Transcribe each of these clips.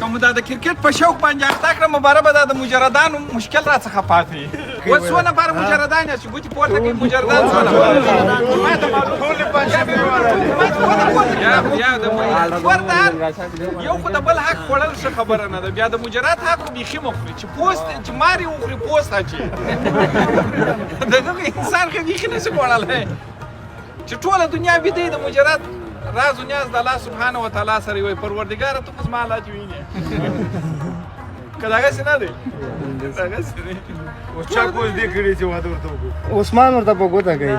کوم دا د کرکټ په شوق باندې اخته کړم مبارک به د مجردانو مشکل را څخه پاتې و څو نفر مجردان چې ګوتې پورته کوي مجردان څو نفر ما ته معلوم ټول یا د وردان یو خو د بل حق خوړل ښه خبره نه ده بیا د مجرد حق خو بیخي مه خوري چې پوست چې ماري وخوري پوست اچي دغه انسان خو بیخي نشي خوړلی چې ټوله دنیا ویده د مجرد راز و نیاز د الله سبحانه و تعالی سره وي پروردګاره ته خو زما الله دې وینې که دغسې نه دی دغسې دی اوس چا کوز دې کړي چې واده ورته وکړو عثمان ورته په ګوته کوي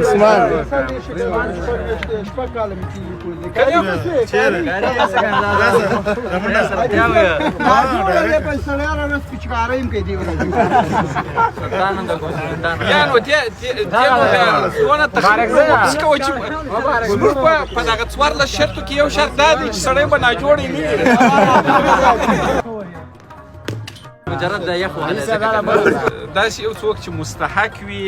عثمان شپږ کاله مې کېږي کوز دې یا نو دونه تخصیص کوي چې زموږ په دغه څوارلس شرطو کې یو شرط دا دی چې سړی به ناجوړی نه وي مجرد د یخ داسې یو څوک چې مستحق وي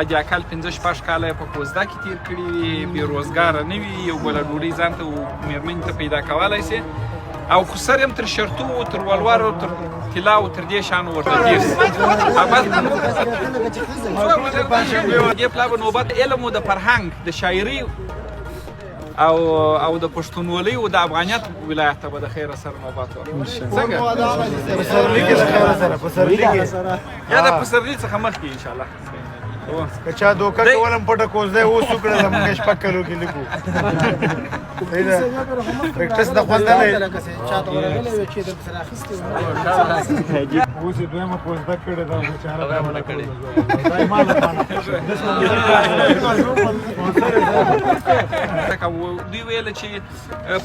اجاکل 15-16 کاله په کوزده کې تیر کړي وي بېروزګاره نه وي یو بله ډوډۍ ځان ته مېرمنې ته پیدا کولی سي او خو سر هم تر شرطو تر ولورو تر طلاو تر دې شانو ورته تېر سي دې پلا به نوبت علم و د فرهنګ د شاعري او د پښتونولۍ او د افغانیت ولایت ته به د خیره سره نوبت ورکړو څنګه پسرلي کې د خیره سره پسرلي کې یا د پسرلي څخه مخکې انشاءالله که چا دوکه کولم پټه کوزده اوس وکړه زموږ شپږ کلو کې لیکو پریکټس د خوند نه اوس یې دویمه کوزده کړې ده دوی ویل چې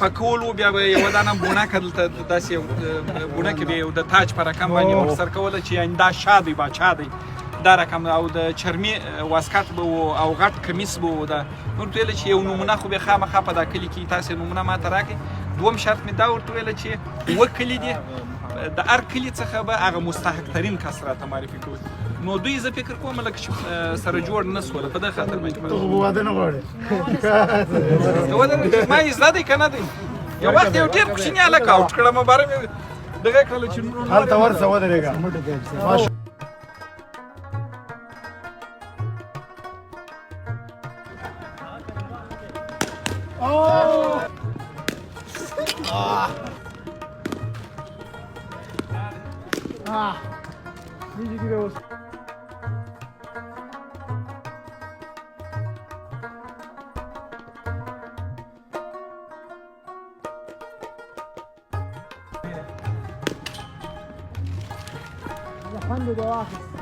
پکول بیا به یوه دانه بونکه دلته داسې بونکې به یو د تاج په رقم باندې مخسر کوله چې یعنې دا شاه دی باچا دی دا رقم او د چرمي واسکټ به و او غټ کمیس به و ده ورته ویله چې یو نمونه خو بیا خامخا په دا کلي کې تاسې نمونه ماته راکړئ دوم شرط مې دا ورته ویله چې اووه کلي دي د هر کلي څخه به هغه مستحق ترین کس راته معرفي کوي نو دوی زه فکر کوم لکه چې سره جوړ نه سوله په دغه خاطر مې واده نه غواړې ما یې زده دی که نه دی یو وخت یو ډېر کوچني هلک اوټ کړم باره مې دغه کړله چې هلته ورسه ودرېږه الحمد لله